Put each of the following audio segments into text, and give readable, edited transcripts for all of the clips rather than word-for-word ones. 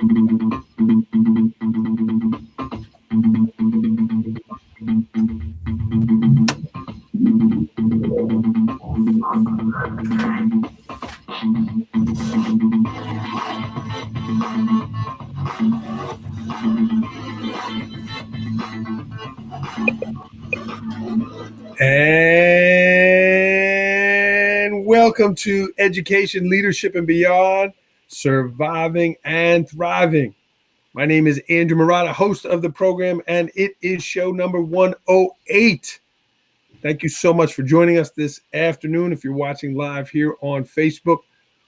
And welcome to Education, Leadership, and Beyond, Surviving and Thriving. My name is Andrew Murata, host of the program, and it is show number 108. Thank you so much for joining us this afternoon. If you're watching live here on Facebook,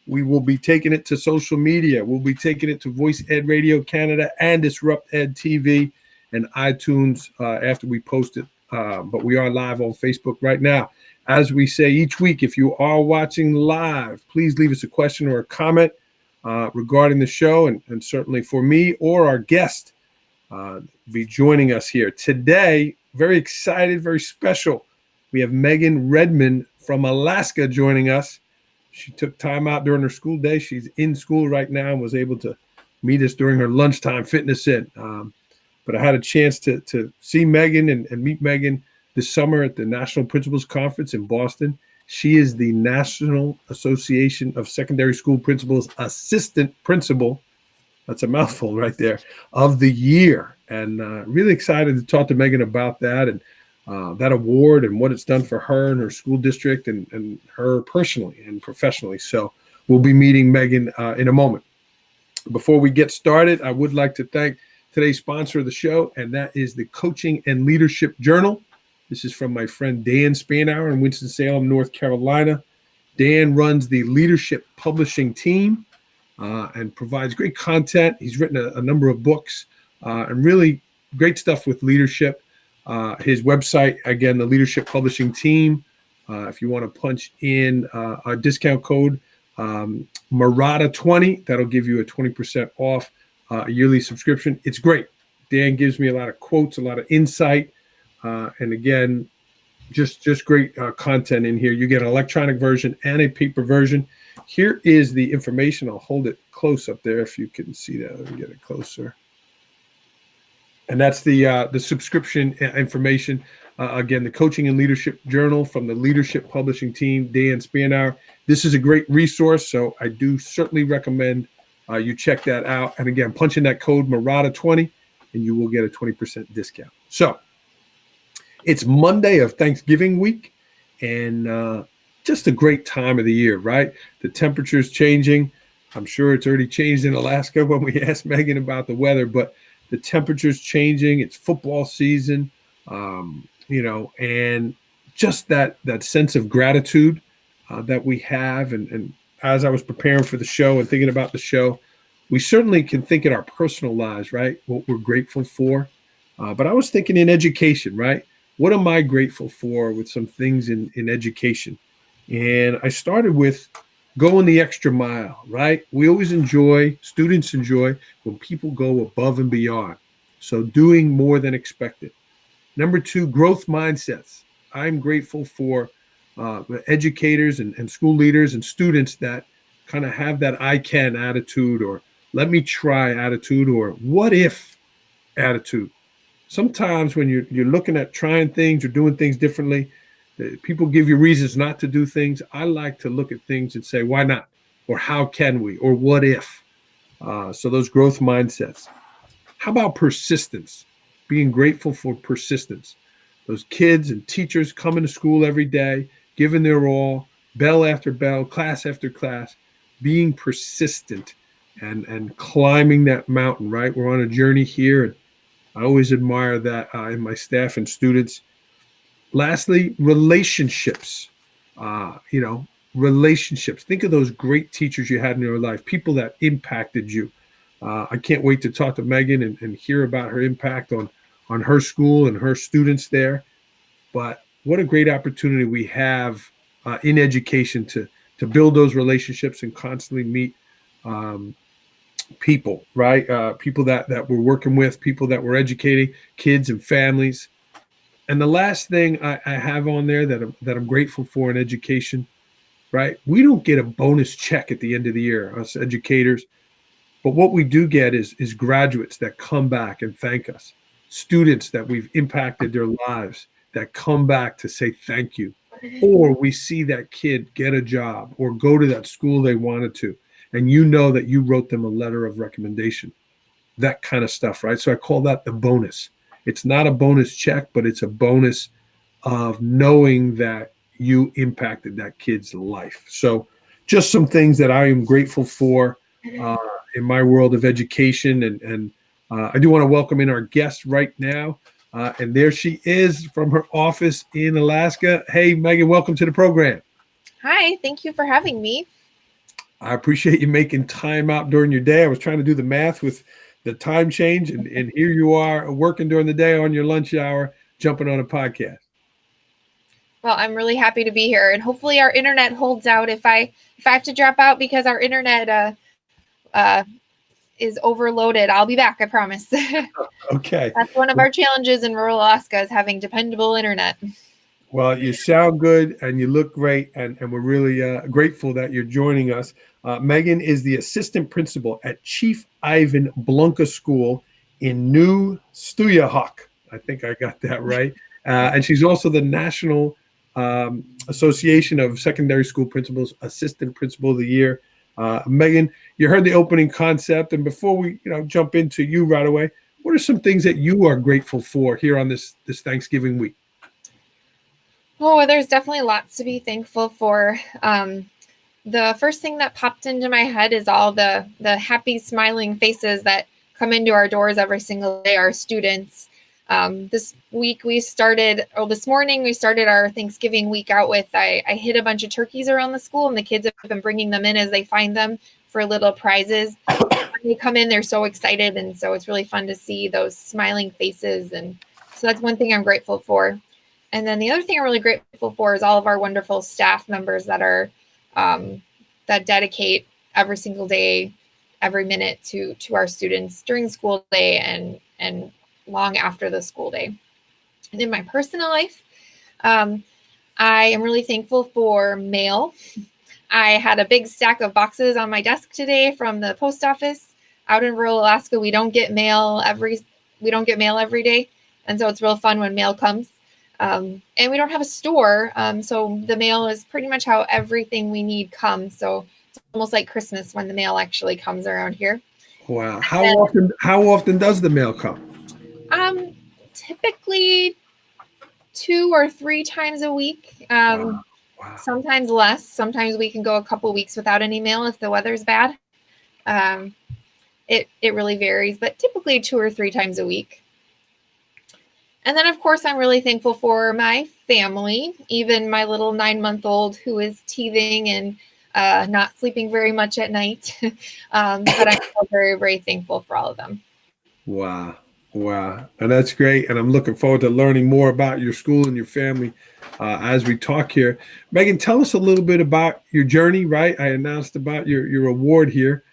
we will be taking it to social media. We'll be taking it to Voice Ed Radio Canada and Disrupt Ed TV and iTunes after we post it. But we are live on Facebook right now. As we say each week, if you are watching live, please leave us a question or a comment regarding the show, and certainly for me or our guest be joining us here today. Very excited, very special. We have Meghan Redmond from Alaska joining us. She took time out during her school day. She's in school right now and was able to meet us during her lunchtime fitness in. But I had a chance to see Meghan and meet Meghan this summer at the National Principals Conference in Boston. She is the National Association of Secondary School Principals Assistant Principal. That's a mouthful right there, of the year. And really excited to talk to Meghan about that and that award and what it's done for her and her school district and her personally and professionally. So we'll be meeting Meghan in a moment. Before we get started, I would like to thank today's sponsor of the show, and that is the Coaching and Leadership Journal. This is from my friend Dan Spanauer in Winston-Salem, North Carolina. Dan runs the leadership publishing team and provides great content. He's written a number of books and really great stuff with leadership. His website, again, the Leadership Publishing Team. If you want to punch in our discount code, Murata20, that'll give you a 20% off a yearly subscription. It's great. Dan gives me a lot of quotes, a lot of insight, and again, just great content in here. You get an electronic version and a paper version. Here is the information. I'll hold it close up there if you can see that. Let me get it closer. And that's the subscription information. Again, the Coaching and Leadership Journal from the Leadership Publishing Team, Dan Spanauer. This is a great resource, so I do certainly recommend you check that out. And again, punch in that code Murata20 and you will get a 20% discount. So it's Monday of Thanksgiving week and just a great time of the year, right? The temperature's changing. I'm sure it's already changed in Alaska when we asked Meghan about the weather, but the temperature's changing. It's football season, and just that sense of gratitude that we have. And as I was preparing for the show and thinking about the show, we certainly can think in our personal lives, right? What we're grateful for. But I was thinking in education, right? What am I grateful for with some things in education? And I started with going the extra mile, right? We always students enjoy when people go above and beyond. So doing more than expected. Number 2, growth mindsets. I'm grateful for educators and school leaders and students that kind of have that I can attitude, or let me try attitude, or what if attitude. Sometimes when you're looking at trying things or doing things differently, people give you reasons not to do things. I like to look at things and say, why not? Or how can we? Or what if? So those growth mindsets. How about persistence? Being grateful for persistence. Those kids and teachers coming to school every day, giving their all, bell after bell, class after class, being persistent and climbing that mountain, right? We're on a journey here, and I always admire that in my staff and students. Lastly, relationships. Relationships. Think of those great teachers you had in your life, people that impacted you. I can't wait to talk to Meghan and hear about her impact on her school and her students there. But what a great opportunity we have in education to build those relationships and constantly meet people, right? People that we're working with, people that we're educating, kids and families. And the last thing I have on there that I'm grateful for in education, right? We don't get a bonus check at the end of the year, us educators, But what we do get is graduates that come back and thank us, students that we've impacted their lives that come back to say thank you. Or we see that kid get a job or go to that school they wanted to, and you know that you wrote them a letter of recommendation, that kind of stuff, right? So I call that the bonus. It's not a bonus check, but it's a bonus of knowing that you impacted that kid's life. So just some things that I am grateful for uh, in my world of education. And I do want to welcome in our guest right now. And there she is from her office in Alaska. Hey, Megan, welcome to the program. Hi, thank you for having me. I appreciate you making time out during your day. I was trying to do the math with the time change, and here you are working during the day on your lunch hour, jumping on a podcast. Well, I'm really happy to be here, and hopefully our internet holds out. If I have to drop out because our internet is overloaded, I'll be back. I promise. Okay. That's one of our challenges in rural Alaska is having dependable internet. Well, you sound good and you look great, and we're really grateful that you're joining us. Megan is the assistant principal at Chief Ivan Blunka School in New Stuyahok. I think I got that right. And she's also the National Association of Secondary School Principals Assistant Principal of the Year. Megan, you heard the opening concept, and before we jump into you right away, what are some things that you are grateful for here on this Thanksgiving week? Oh, there's definitely lots to be thankful for. The first thing that popped into my head is all the happy, smiling faces that come into our doors every single day, our students. This morning we started our Thanksgiving week out with, I hid a bunch of turkeys around the school, and the kids have been bringing them in as they find them for little prizes. When they come in, they're so excited, and so it's really fun to see those smiling faces. And so that's one thing I'm grateful for. And then the other thing I'm really grateful for is all of our wonderful staff members that are that dedicate every single day, every minute to our students during the school day and long after the school day. And in my personal life, I am really thankful for mail. I had a big stack of boxes on my desk today from the post office. Out in rural Alaska, we don't get mail every day, and so it's real fun when mail comes. And we don't have a store, so the mail is pretty much how everything we need comes. So it's almost like Christmas when the mail actually comes around here. Wow. How often does the mail come? Typically 2 or 3 times a week. Wow. Sometimes less. Sometimes we can go a couple weeks without any mail if the weather's bad. It really varies, but typically 2 or 3 times a week. And then, of course, I'm really thankful for my family, even my little 9-month-old who is teething and not sleeping very much at night. But I'm still very, very thankful for all of them. Wow. And that's great. And I'm looking forward to learning more about your school and your family as we talk here. Megan, tell us a little bit about your journey, right? I announced about your award here.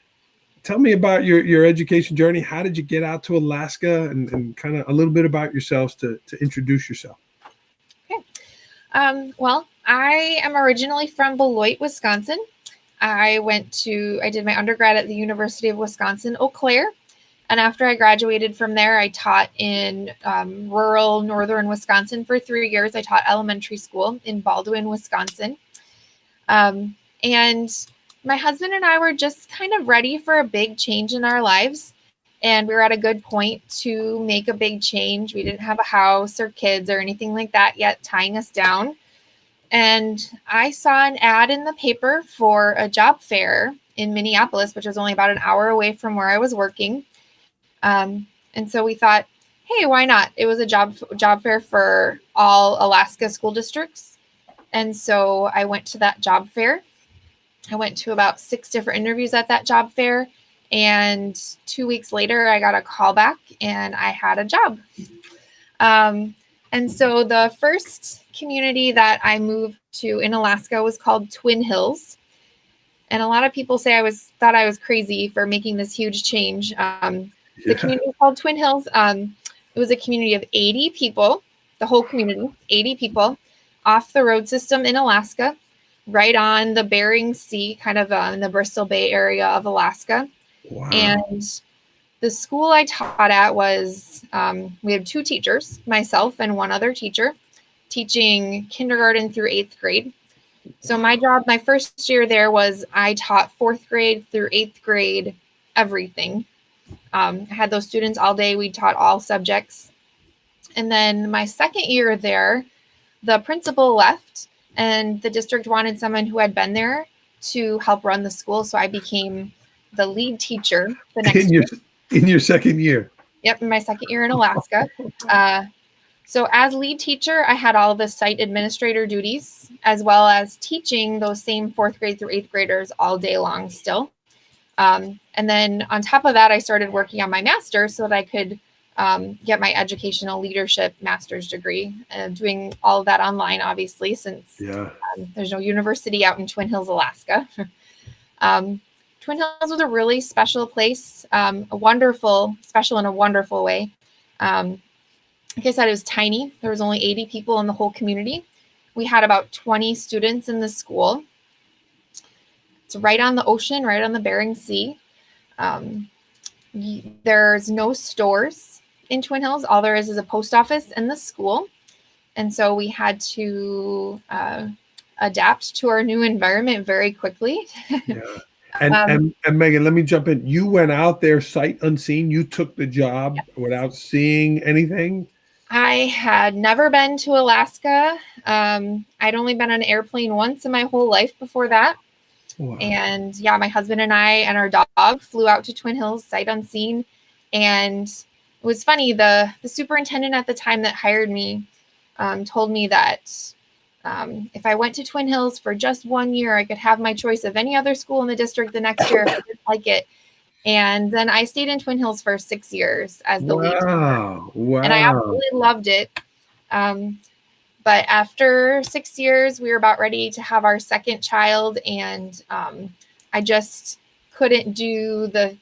Tell me about your education journey. How did you get out to Alaska, and kind of a little bit about yourselves to introduce yourself? Okay. Well, I am originally from Beloit, Wisconsin. I did my undergrad at the University of Wisconsin, Eau Claire. And after I graduated from there, I taught in rural northern Wisconsin for 3 years. I taught elementary school in Baldwin, Wisconsin. And my husband and I were just kind of ready for a big change in our lives. And we were at a good point to make a big change. We didn't have a house or kids or anything like that yet tying us down. And I saw an ad in the paper for a job fair in Minneapolis, which was only about an hour away from where I was working. And so we thought, hey, why not? It was a job fair for all Alaska school districts. And so I went to that job fair. I went to about 6 different interviews at that job fair. And 2 weeks later, I got a call back and I had a job. And so the first community that I moved to in Alaska was called Twin Hills. And a lot of people say thought I was crazy for making this huge change. The community was called Twin Hills. It was a community of 80 people, the whole community, 80 people, off the road system in Alaska, right on the Bering Sea, kind of in the Bristol Bay area of Alaska. Wow. And the school I taught at was, we had 2 teachers, myself and one other teacher, teaching kindergarten through 8th grade. So my job, my first year there was I taught 4th grade through 8th grade, everything. I had those students all day. We taught all subjects. And then my second year there, the principal left and the district wanted someone who had been there to help run the school. So I became the lead teacher the In next your year. in your second year. Yep, in my second year in Alaska. So as lead teacher, I had all the site administrator duties, as well as teaching those same 4th grade through 8th graders all day long still. And then on top of that, I started working on my master's so that I could get my educational leadership master's degree, doing all of that online, obviously, since there's no university out in Twin Hills, Alaska. Twin Hills was a really special place, special in a wonderful way. Like I said, it was tiny. There was only 80 people in the whole community. We had about 20 students in the school. It's right on the ocean, right on the Bering Sea. There's no stores in Twin Hills. All there is a post office and the school. And so we had to adapt to our new environment very quickly. Yeah. And Megan, let me jump in. You went out there sight unseen. You took the job without seeing anything. I had never been to Alaska. I'd only been on an airplane once in my whole life before that. Wow. And yeah, my husband and I and our dog flew out to Twin Hills sight unseen. And it was funny. The superintendent at the time that hired me told me that if I went to Twin Hills for just 1 year, I could have my choice of any other school in the district the next year if I didn't like it. And then I stayed in Twin Hills for 6 years as the lead teacher. Wow. And I absolutely loved it. But after 6 years, we were about ready to have our second child. And I just couldn't do the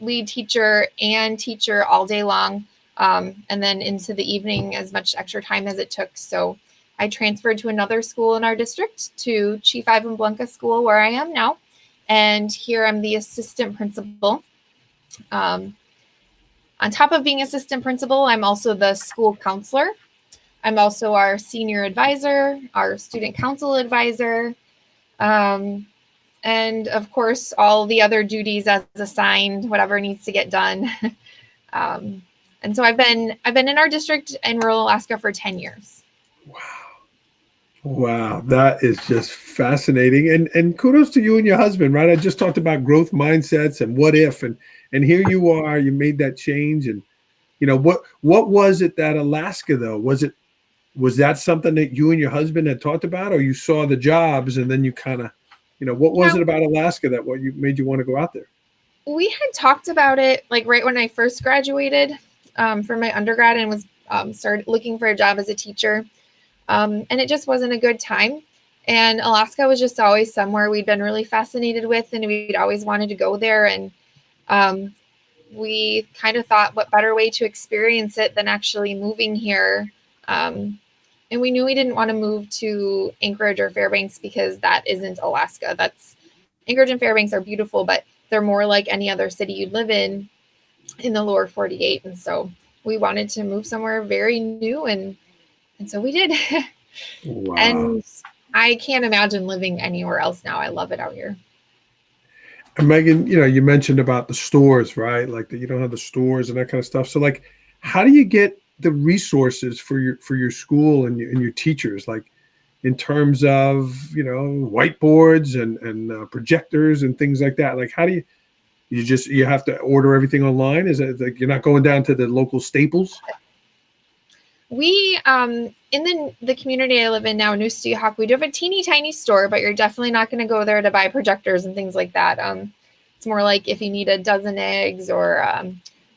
lead teacher and teacher all day long. And then into the evening, as much extra time as it took. So I transferred to another school in our district, to Chief Ivan Blanca School, where I am now. And here I'm the assistant principal. On top of being assistant principal, I'm also the school counselor. I'm also our senior advisor, our student council advisor, and of course, all the other duties as assigned, whatever needs to get done. And so I've been in our district in rural Alaska for 10 years. Wow, that is just fascinating. And kudos to you and your husband, right? I just talked about growth mindsets and what if, and here you are, you made that change. And what was it that Alaska though? Was that something that you and your husband had talked about, or you saw the jobs and then you kind of, what was it about Alaska that made you want to go out there? We had talked about it like right when I first graduated from my undergrad and was started looking for a job as a teacher. And it just wasn't a good time. And Alaska was just always somewhere we'd been really fascinated with, and we'd always wanted to go there. And we kind of thought, what better way to experience it than actually moving here? And we knew we didn't want to move to Anchorage or Fairbanks because that isn't Alaska. Anchorage and Fairbanks are beautiful, but they're more like any other city you'd live in the lower 48. And so we wanted to move somewhere very new, and so we did. Wow. And I can't imagine living anywhere else now. I love it out here. And Megan, you mentioned about the stores, right? Like that you don't have the stores and that kind of stuff. So like, how do you get the resources for your school and your teachers, like in terms of, whiteboards and projectors and things like that? Like, how do you have to order everything online? Is it like you're not going down to the local Staples? We, in the community I live in now, New Stehawk, we do have a teeny tiny store, but you're definitely not going to go there to buy projectors and things like that. It's more like if you need a dozen eggs or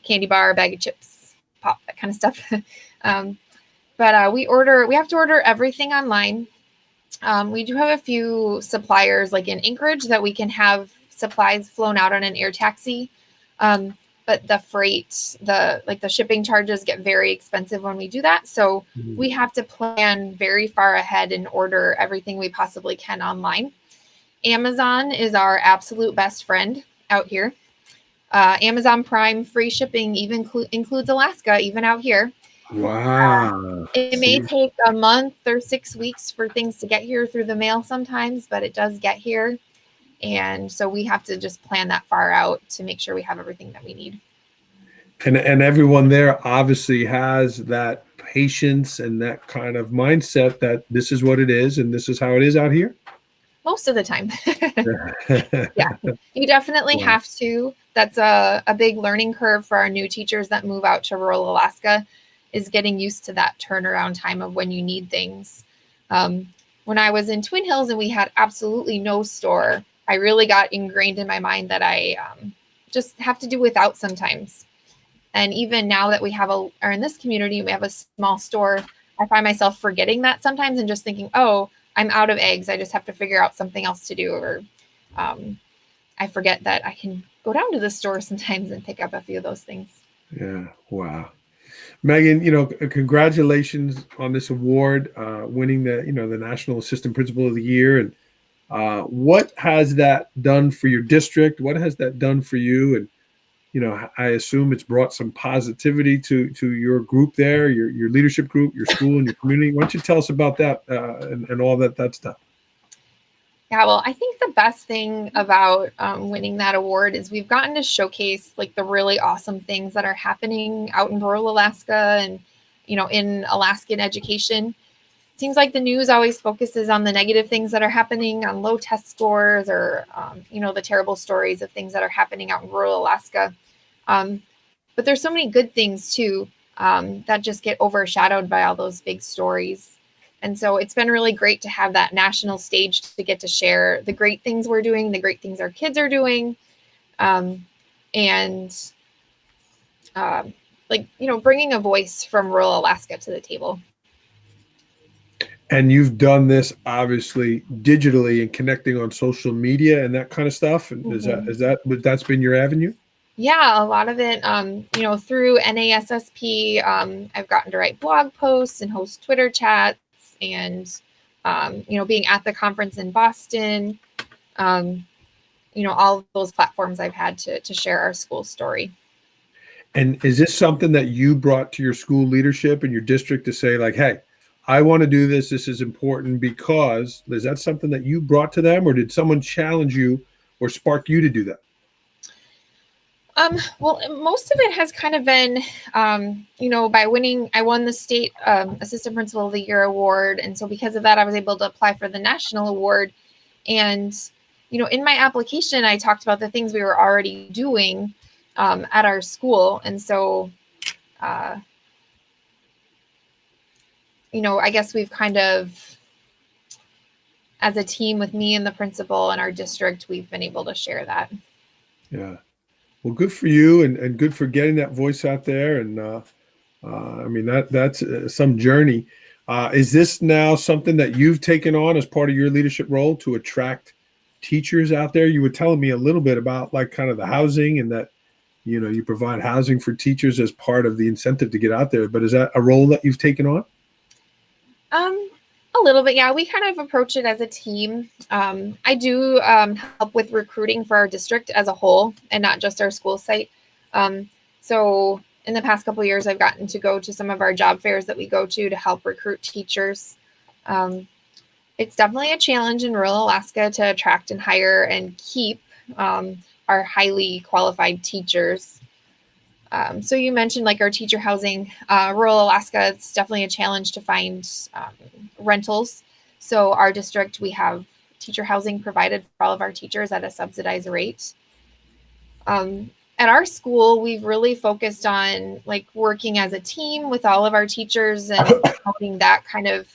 candy bar, bag of chips, pop, that kind of stuff. But we have to order everything online. We do have a few suppliers like in Anchorage that we can have supplies flown out on an air taxi. But the freight, the shipping charges get very expensive when we do that. So we have to plan very far ahead and order everything we possibly can online. Amazon is our absolute best friend. out here. Amazon Prime free shipping even includes Alaska, even out here. Wow. It may take a month or 6 weeks for things to get here through the mail sometimes, but it does get here. And so we have to just plan that far out to make sure we have everything that we need. And everyone there obviously has that patience and that kind of mindset that this is what it is and this is how it is out here. Most of the time. Yeah, you definitely have to. That's a big learning curve for our new teachers that move out to rural Alaska, is getting used to that turnaround time of when you need things. When I was in Twin Hills and we had absolutely no store, I really got ingrained in my mind that I just have to do without sometimes. And even now that we have or in this community, we have a small store, I find myself forgetting that sometimes and just thinking, oh, I'm out of eggs. I just have to figure out something else to do. Or I forget that I can go down to the store sometimes and pick up a few of those things. Yeah. Wow. Meghan, congratulations on this award, winning the National Assistant Principal of the Year. And what has that done for your district? What has that done for you? And I assume it's brought some positivity to your group there, your leadership group, your school, and your community. Why don't you tell us about that and all that's done? Yeah, well, I think the best thing about winning that award is we've gotten to showcase like the really awesome things that are happening out in rural Alaska and, in Alaskan education. It seems like the news always focuses on the negative things that are happening, on low test scores or, the terrible stories of things that are happening out in rural Alaska. But there's so many good things too that just get overshadowed by all those big stories. And so it's been really great to have that national stage to get to share the great things we're doing, the great things our kids are doing, and bringing a voice from rural Alaska to the table. And you've done this obviously digitally and connecting on social media and that kind of stuff. And that's been your avenue? Yeah, a lot of it, through NASSP, I've gotten to write blog posts and host Twitter chats and, being at the conference in Boston, all of those platforms I've had to share our school story. And is this something that you brought to your school leadership and your district to say like, hey, I want to do this. This is important because is that something that you brought to them, or did someone challenge you or spark you to do that? Well, most of it has kind of been, by winning, I won the state assistant principal of the year award. And so because of that, I was able to apply for the national award. And, in my application, I talked about the things we were already doing at our school. And so, I guess we've kind of, as a team with me and the principal and our district, we've been able to share that. Yeah. Well, good for you and good for getting that voice out there. And that's some journey. Is this now something that you've taken on as part of your leadership role to attract teachers out there? You were telling me a little bit about like kind of the housing and that, you provide housing for teachers as part of the incentive to get out there. But is that a role that you've taken on? A little bit, yeah. We kind of approach it as a team. I do help with recruiting for our district as a whole and not just our school site. So in the past couple of years, I've gotten to go to some of our job fairs that we go to help recruit teachers. It's definitely a challenge in rural Alaska to attract and hire and keep our highly qualified teachers. So you mentioned like our teacher housing, rural Alaska, it's definitely a challenge to find rentals. So our district, we have teacher housing provided for all of our teachers at a subsidized rate. At our school, we've really focused on like working as a team with all of our teachers and helping that kind of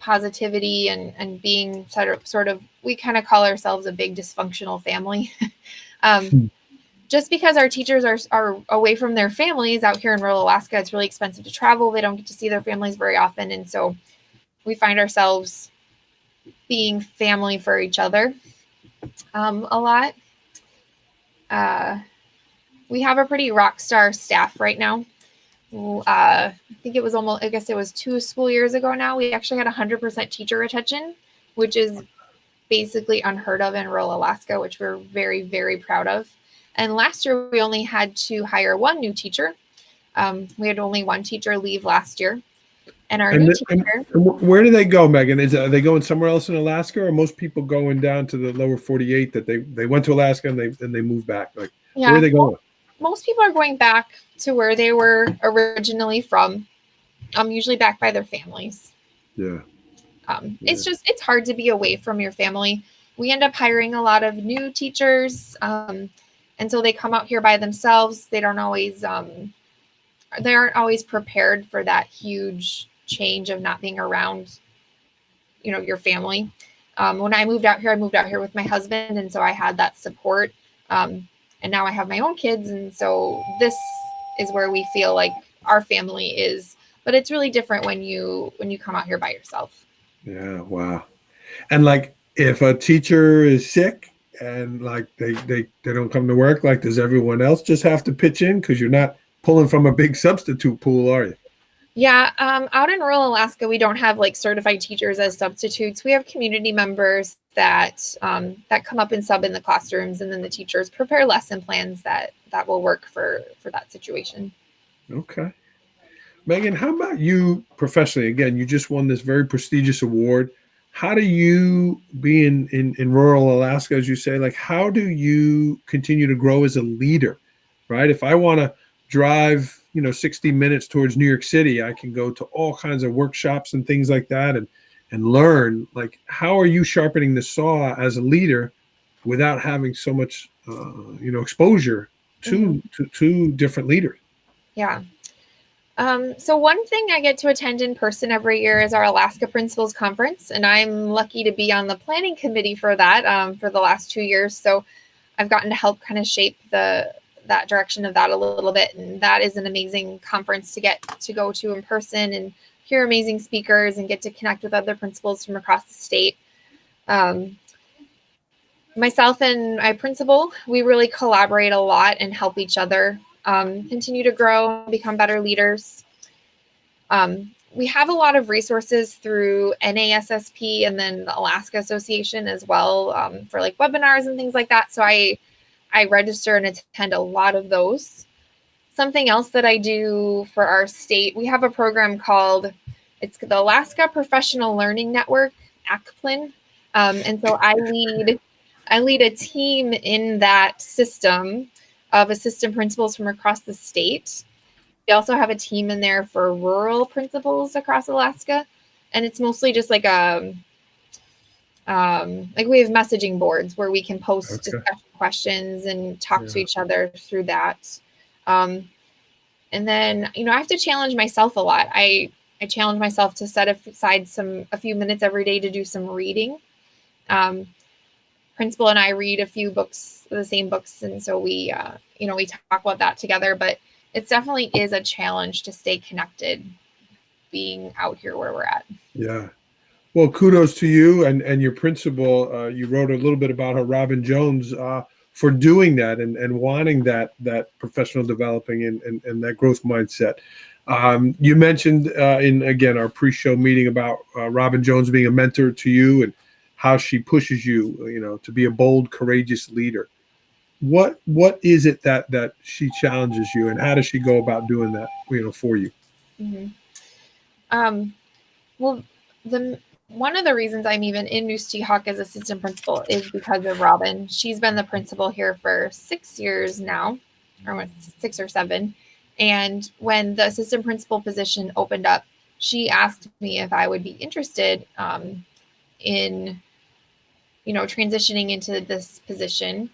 positivity and being sort of, we kind of call ourselves a big dysfunctional family. Just because our teachers are away from their families out here in rural Alaska, it's really expensive to travel. They don't get to see their families very often. And so we find ourselves being family for each other a lot. We have a pretty rock star staff right now. I think it was I guess it was 2 school years ago now. We actually had 100% teacher retention, which is basically unheard of in rural Alaska, which we're very, very proud of. And last year we only had to hire one new teacher. We had only one teacher leave last year. And our new teacher. Where do they go, Megan? Are they going somewhere else in Alaska, or most people going down to the lower 48 that they went to Alaska and they moved back? Like, yeah, where are they going? Most people are going back to where they were originally from. Usually back by their families. Yeah. It's hard to be away from your family. We end up hiring a lot of new teachers, and so they come out here by themselves. They aren't always prepared for that huge change of not being around, your family. When I moved out here with my husband, and so I had that support. And now I have my own kids, and so this is where we feel like our family is. But it's really different when you come out here by yourself. Yeah. Wow. And like, if a teacher is sick and like they don't come to work, like, does everyone else just have to pitch in because you're not pulling from a big substitute pool, are you? Yeah, out in rural Alaska, we don't have like certified teachers as substitutes. We have community members that come up and sub in the classrooms, and then the teachers prepare lesson plans that will work for that situation. Okay. Megan, how about you professionally? Again, you just won this very prestigious award. How do you, being in rural Alaska, as you say, like, how do you continue to grow as a leader, right? If I want to drive, 60 minutes towards New York City, I can go to all kinds of workshops and things like that and learn. Like, how are you sharpening the saw as a leader without having so much, exposure to different leaders? Yeah. So one thing I get to attend in person every year is our Alaska Principals Conference, and I'm lucky to be on the planning committee for that for the last 2 years. So I've gotten to help kind of shape that direction of that a little bit, and that is an amazing conference to get to go to in person and hear amazing speakers and get to connect with other principals from across the state. Myself and my principal, we really collaborate a lot and help each other continue to grow and become better leaders. We have a lot of resources through NASSP and then the Alaska Association as well for like webinars and things like that. So I register and attend a lot of those. Something else that I do for our state, we have a program called, it's the Alaska Professional Learning Network, ACPLN. And so I lead a team in that system of assistant principals from across the state. We also have a team in there for rural principals across Alaska. And it's mostly just like we have messaging boards where we can post discussion questions and talk to each other through that. And then, I have to challenge myself a lot. I challenge myself to set aside a few minutes every day to do some reading. Principal and I read a few books, the same books. And so we talk about that together, but it definitely is a challenge to stay connected being out here where we're at. Yeah. Well, kudos to you and your principal. You wrote a little bit about her, Robin Jones, for doing that and wanting that professional developing and that growth mindset. You mentioned in, again, our pre-show meeting about Robin Jones being a mentor to you and how she pushes you, to be a bold, courageous leader. What is it that she challenges you, and how does she go about doing that, for you? Mm-hmm. Well, one of the reasons I'm even in Noostihawk as assistant principal is because of Robin. She's been the principal here for 6 years now, or 6 or 7. And when the assistant principal position opened up, she asked me if I would be interested in, transitioning into this position.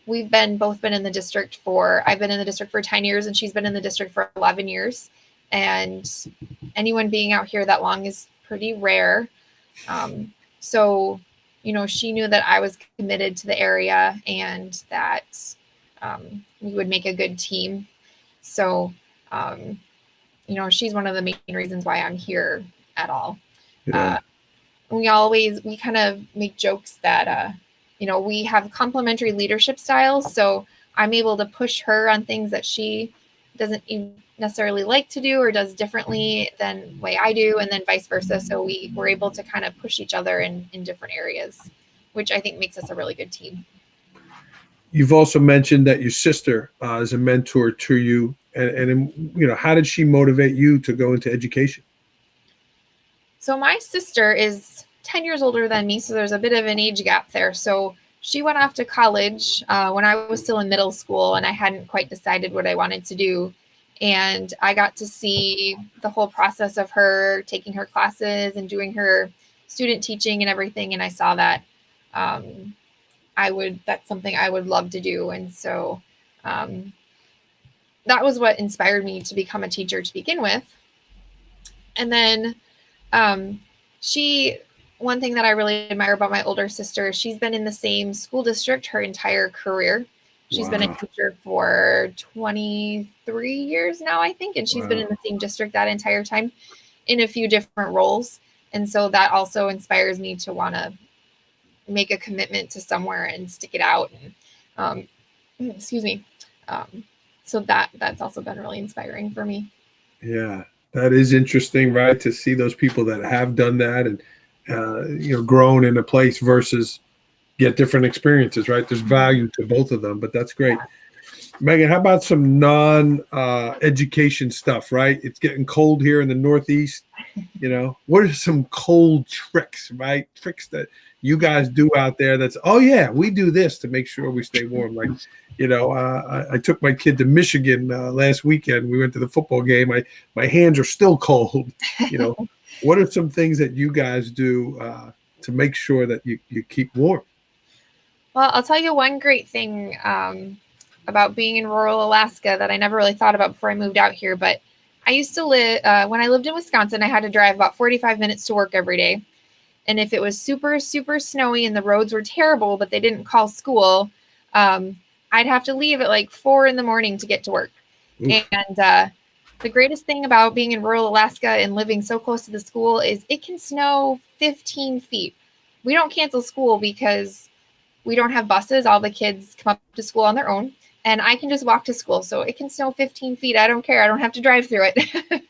We've both been in the district I've been in the district for 10 years and she's been in the district for 11 years. And anyone being out here that long is pretty rare. So, she knew that I was committed to the area and that we would make a good team. So, she's one of the main reasons why I'm here at all. Yeah. We kind of make jokes that, we have complementary leadership styles. So I'm able to push her on things that she doesn't necessarily like to do or does differently than the way I do, and then vice versa. So we're able to kind of push each other in different areas, which I think makes us a really good team. you've also mentioned that your sister is a mentor to you, and how did she motivate you to go into education? So my sister is 10 years older than me, so there's a bit of an age gap there. So she went off to college when I was still in middle school, and I hadn't quite decided what I wanted to do. And I got to see the whole process of her taking her classes and doing her student teaching and everything. And I saw that that's something I would love to do. And so that was what inspired me to become a teacher to begin with. And then one thing that I really admire about my older sister, she's been in the same school district her entire career. She's been a teacher for 23 years now, I think, and she's been in the same district that entire time in a few different roles. And so that also inspires me to want to make a commitment to somewhere and stick it out. And excuse me. So that's also been really inspiring for me. Yeah, that is interesting, right? To see those people that have done that and grown in a place versus get different experiences, right? There's value to both of them, but that's great. Megan, how about some non-education stuff, right? It's getting cold here in the Northeast. What are some cold tricks, right? Tricks that you guys do out there that's, oh yeah, we do this to make sure we stay warm. Like, I took my kid to Michigan last weekend. We went to the football game. My hands are still cold. What are some things that you guys do to make sure that you keep warm? Well, I'll tell you one great thing about being in rural Alaska that I never really thought about before I moved out here. But I used to live, when I lived in Wisconsin, I had to drive about 45 minutes to work every day. And if it was super, super snowy and the roads were terrible, but they didn't call school, I'd have to leave at like 4 a.m. to get to work. Oof. And the greatest thing about being in rural Alaska and living so close to the school is it can snow 15 feet. We don't cancel school because we don't have buses. All the kids come up to school on their own, and I can just walk to school. So it can snow 15 feet. I don't care. I don't have to drive through it.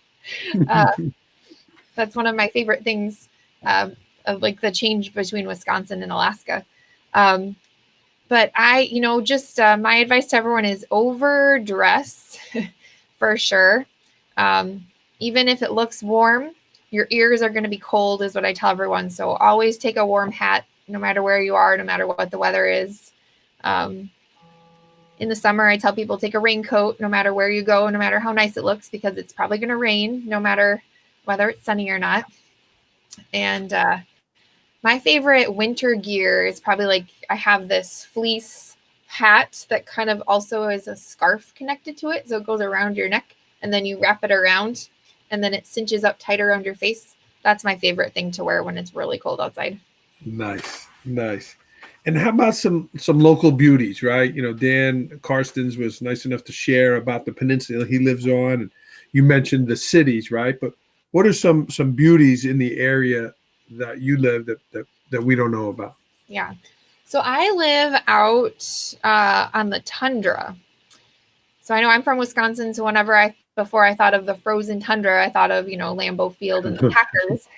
That's one of my favorite things of like the change between Wisconsin and Alaska. But my advice to everyone is overdress for sure. Even if it looks warm, your ears are going to be cold is what I tell everyone. So always take a warm hat, no matter where you are, no matter what the weather is. In the summer, I tell people take a raincoat, no matter where you go, no matter how nice it looks, because it's probably going to rain, no matter whether it's sunny or not. And my favorite winter gear is probably I have this fleece hat that kind of also is a scarf connected to it. So it goes around your neck and then you wrap it around and then it cinches up tight around your face. That's my favorite thing to wear when it's really cold outside. Nice. And how about some local beauties, right? Dan Karstens was nice enough to share about the peninsula he lives on, and you mentioned the cities, right? But what are some beauties in the area that you live that we don't know about? Yeah, so I live out on the tundra. So I know I'm from Wisconsin, so before I thought of the frozen tundra, I thought of, Lambeau Field and the Packers.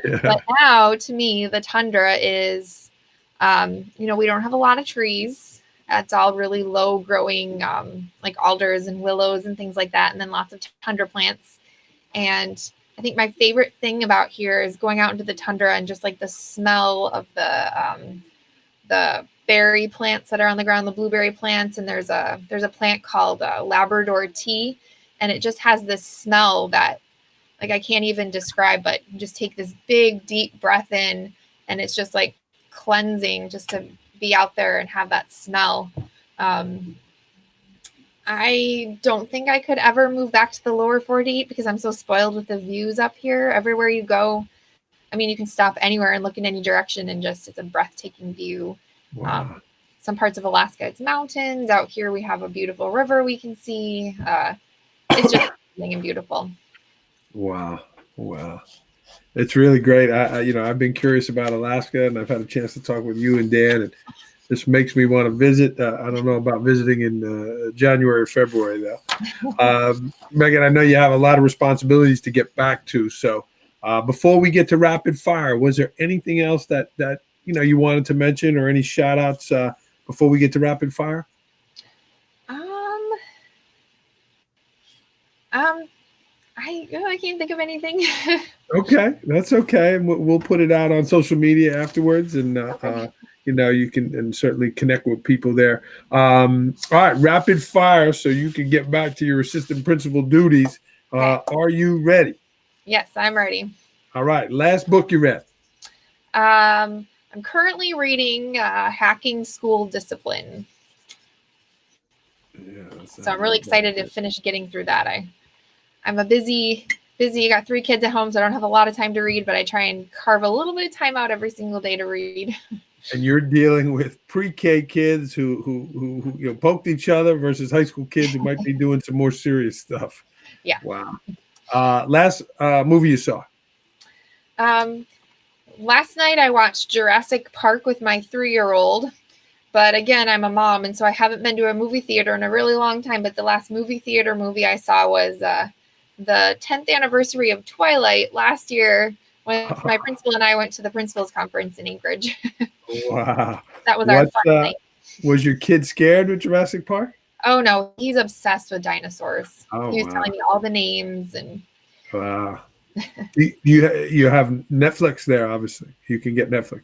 Yeah. But now, to me, the tundra is, we don't have a lot of trees. It's all really low growing, like alders and willows and things like that. And then lots of tundra plants. And I think my favorite thing about here is going out into the tundra and just like the smell of the berry plants that are on the ground, the blueberry plants. And there's a plant called Labrador tea. And it just has this smell that I can't even describe, but you just take this big, deep breath in and it's just like cleansing just to be out there and have that smell. I don't think I could ever move back to the lower 48 because I'm so spoiled with the views up here. Everywhere you go, I mean, you can stop anywhere and look in any direction and it's a breathtaking view. Wow. Some parts of Alaska, it's mountains. Out here, we have a beautiful river we can see. It's just amazing and beautiful. Wow. It's really great. I've been curious about Alaska and I've had a chance to talk with you and Dan, and this makes me want to visit. I don't know about visiting in January or February though. Megan, I know you have a lot of responsibilities to get back to. So before we get to rapid fire, was there anything else that you wanted to mention or any shout outs before we get to rapid fire? I can't think of anything. Okay, that's okay. We'll put it out on social media afterwards, and Okay. you can and certainly connect with people there. All right, rapid fire, so you can get back to your assistant principal duties. Okay. Are you ready? Yes, I'm ready. All right, last book you read. I'm currently reading Hacking School Discipline. Yeah, So I'm really excited to finish getting through that. I'm a busy. I got 3 kids at home, so I don't have a lot of time to read, but I try and carve a little bit of time out every single day to read. And you're dealing with pre-K kids who poked each other versus high school kids who might be doing some more serious stuff. Yeah. Wow. Last movie you saw? Last night I watched Jurassic Park with my 3-year-old. But again, I'm a mom, and so I haven't been to a movie theater in a really long time. But the last movie theater movie I saw was the 10th anniversary of Twilight last year when my principal and I went to the principal's conference in Anchorage. Wow. That was our fun night. Was your kid scared with Jurassic Park? Oh, no. He's obsessed with dinosaurs. Oh, he was wow. telling me all the names. And Wow. You have Netflix there, obviously. You can get Netflix.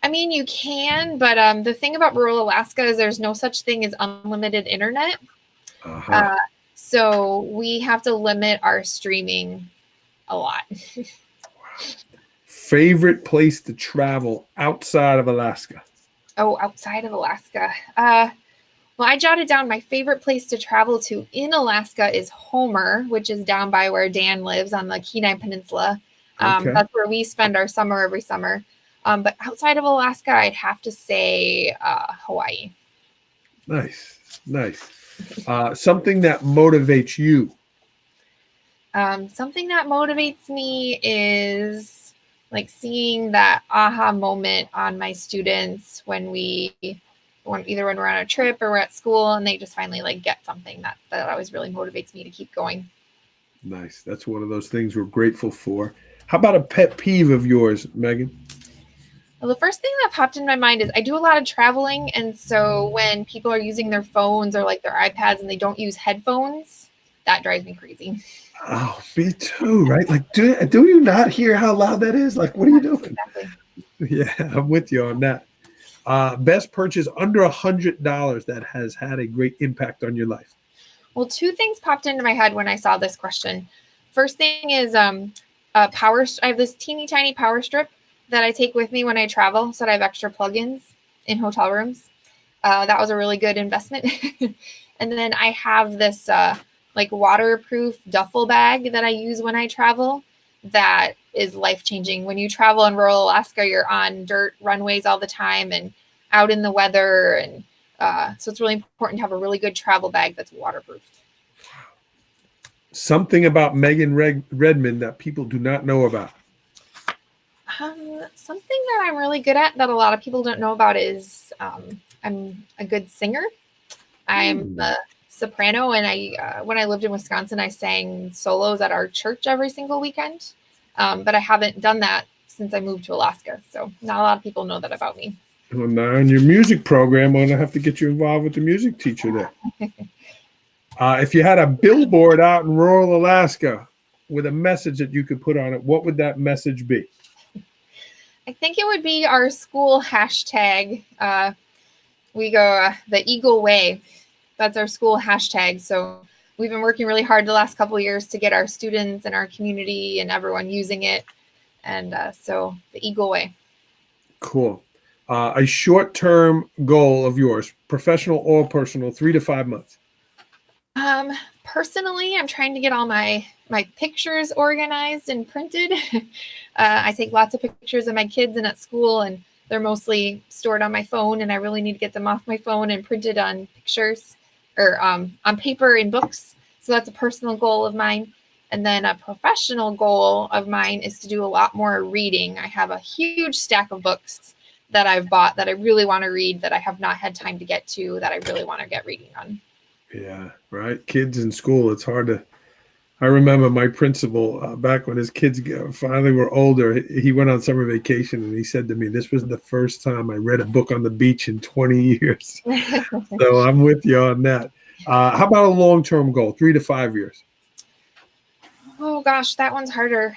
I mean, you can, but the thing about rural Alaska is there's no such thing as unlimited internet. So we have to limit our streaming a lot. Favorite place to travel outside of Alaska? Oh, outside of Alaska. Well, I jotted down my favorite place to travel to in Alaska is Homer, which is down by where Dan lives on the Kenai Peninsula. Okay. That's where we spend our summer every summer. But outside of Alaska, I'd have to say Hawaii. Nice. Something that motivates you? Something that motivates me is like seeing that aha moment on my students when we're on a trip or we're at school and they just finally like get something that always really motivates me to keep going. Nice. That's one of those things we're grateful for. How about a pet peeve of yours, Meghan? Well, the first thing that popped in my mind is I do a lot of traveling. And so when people are using their phones or like their iPads and they don't use headphones, that drives me crazy. Oh, me too, right? Like, do you not hear how loud that is? Like, what are you doing? Exactly. Yeah, I'm with you on that. Best purchase under $100 that has had a great impact on your life? Well, 2 things popped into my head when I saw this question. First thing is I have this teeny tiny power strip that I take with me when I travel so that I have extra plugins in hotel rooms. That was a really good investment. And then I have this like waterproof duffel bag that I use when I travel that is life-changing. When you travel in rural Alaska, you're on dirt runways all the time and out in the weather. And so it's really important to have a really good travel bag that's waterproof. Something about Meghan Redmond that people do not know about? Something that I'm really good at that a lot of people don't know about is I'm a good singer. I'm a soprano, and when I lived in Wisconsin, I sang solos at our church every single weekend. But I haven't done that since I moved to Alaska, so not a lot of people know that about me. Well, now in your music program, I'm gonna have to get you involved with the music teacher there. If you had a billboard out in rural Alaska with a message that you could put on it, what would that message be? I think it would be our school hashtag. We go the Eagle Way. That's our school hashtag. So we've been working really hard the last couple of years to get our students and our community and everyone using it. And so the Eagle Way. Cool. A short-term goal of yours, professional or personal, 3 to 5 months. Personally, I'm trying to get all my pictures organized and printed. I take lots of pictures of my kids and at school, and they're mostly stored on my phone, and I really need to get them off my phone and printed on pictures or on paper in books. So that's a personal goal of mine. And then a professional goal of mine is to do a lot more reading. I have a huge stack of books that I've bought that I really want to read that I have not had time to get to that I really want to get reading on. Yeah, right. Kids in school, it's hard to. I remember my principal back when his kids finally were older. He went on summer vacation and he said to me, "This was the first time I read a book on the beach in 20 years." So I'm with you on that. How about a long-term goal, 3 to 5 years? Oh gosh, that one's harder.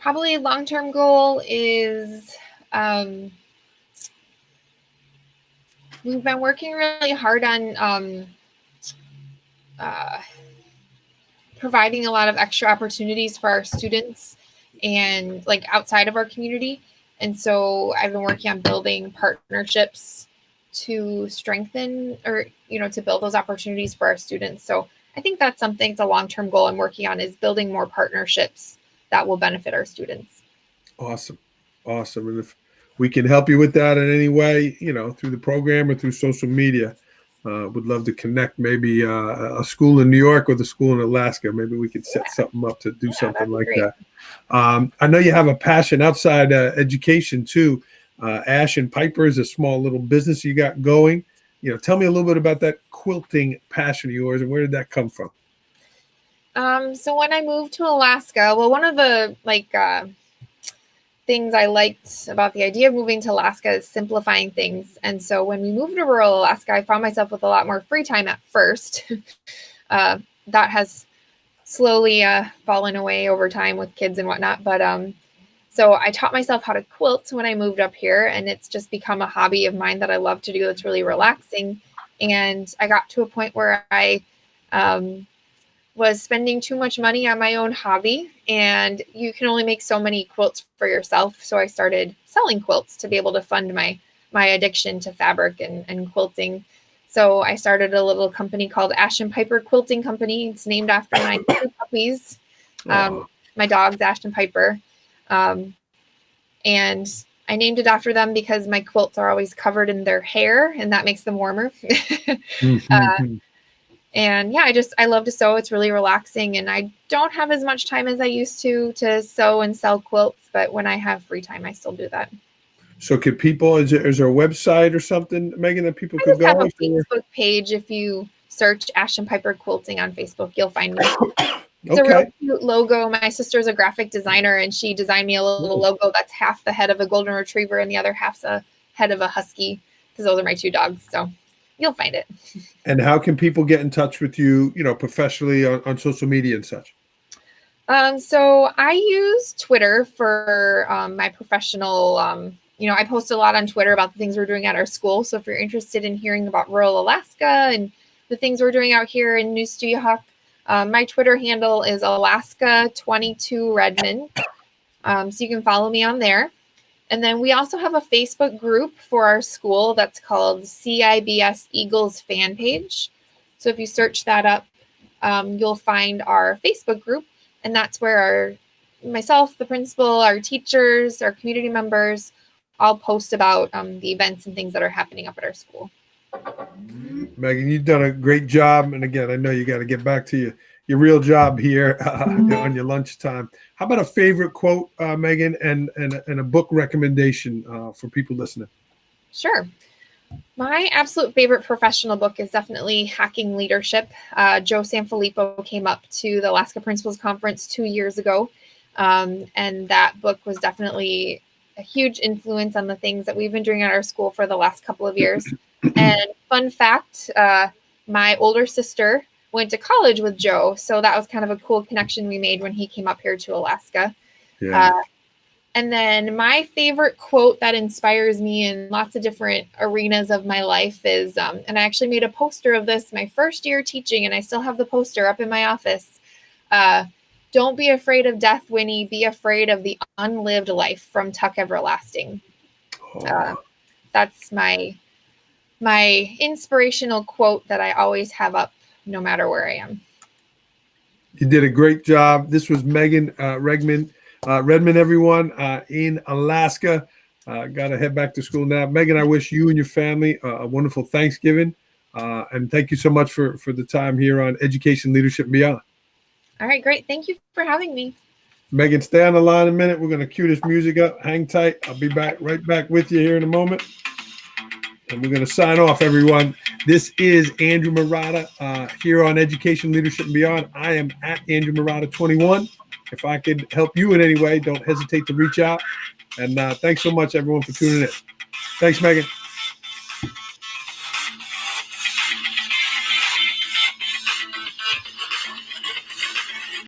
Probably long-term goal is we've been working really hard on providing a lot of extra opportunities for our students and like outside of our community. And so I've been working on building partnerships to strengthen or, to build those opportunities for our students. So I think that's something, it's a long-term goal I'm working on, is building more partnerships that will benefit our students. Awesome. And if we can help you with that in any way, through the program or through social media, would love to connect maybe a school in New York with a school in Alaska. Maybe we could set something up to do something like that. I know you have a passion outside education too. Ash and Piper is a small little business you got going. Tell me a little bit about that quilting passion of yours, and where did that come from? So when I moved to Alaska, well, one of the things I liked about the idea of moving to Alaska is simplifying things. And so when we moved to rural Alaska, I found myself with a lot more free time at first. That has slowly fallen away over time with kids and whatnot. But so I taught myself how to quilt when I moved up here, and it's just become a hobby of mine that I love to do. That's really relaxing. And I got to a point where I was spending too much money on my own hobby, and you can only make so many quilts for yourself. So I started selling quilts to be able to fund my addiction to fabric and quilting. So I started a little company called Ash and Piper Quilting Company. It's named after my two puppies, my dogs, Ash and Piper. And I named it after them because my quilts are always covered in their hair, and that makes them warmer. And yeah, I love to sew. It's really relaxing, and I don't have as much time as I used to sew and sell quilts, but when I have free time, I still do that. So could people, is there a website or something, Megan, that people could go? I have a Facebook page. If you search Ash and Piper Quilting on Facebook, you'll find me. It's a real cute logo. My sister's a graphic designer, and she designed me a little logo that's half the head of a golden retriever and the other half's a head of a husky, because those are my two dogs. So you'll find it. And how can people get in touch with you, professionally on social media and such? So I use Twitter for my professional, I post a lot on Twitter about the things we're doing at our school. So if you're interested in hearing about rural Alaska and the things we're doing out here in New Stuyahok, my Twitter handle is Alaska22Redmond. So you can follow me on there. And then we also have a Facebook group for our school that's called CIBS Eagles Fan Page. So if you search that up, you'll find our Facebook group. And that's where myself, the principal, our teachers, our community members, all post about the events and things that are happening up at our school. Megan, you've done a great job. And again, I know you got to get back to your real job here on your lunchtime. How about a favorite quote, Megan, and a book recommendation for people listening? Sure. My absolute favorite professional book is definitely Hacking Leadership. Joe Sanfilippo came up to the Alaska Principals Conference 2 years ago. And that book was definitely a huge influence on the things that we've been doing at our school for the last couple of years. And fun fact, my older sister went to college with Joe. So that was kind of a cool connection we made when he came up here to Alaska. Yeah. And then my favorite quote that inspires me in lots of different arenas of my life is, and I actually made a poster of this my first year teaching, and I still have the poster up in my office. Don't be afraid of death, Winnie. Be afraid of the unlived life, from Tuck Everlasting. That's my inspirational quote that I always have up no matter where I am. You did a great job. This was Meghan Redmond, everyone, in Alaska. Got to head back to school now. Megan, I wish you and your family a wonderful Thanksgiving. And thank you so much for the time here on Education, Leadership, and Beyond. All right, great. Thank you for having me. Megan, stay on the line a minute. We're going to cue this music up. Hang tight. I'll be right back with you here in a moment. And we're going to sign off, everyone. This is Andrew Marotta here on Education, Leadership, and Beyond. I am at Andrew Marotta 21. If I could help you in any way, don't hesitate to reach out. And thanks so much, everyone, for tuning in. Thanks, Megan.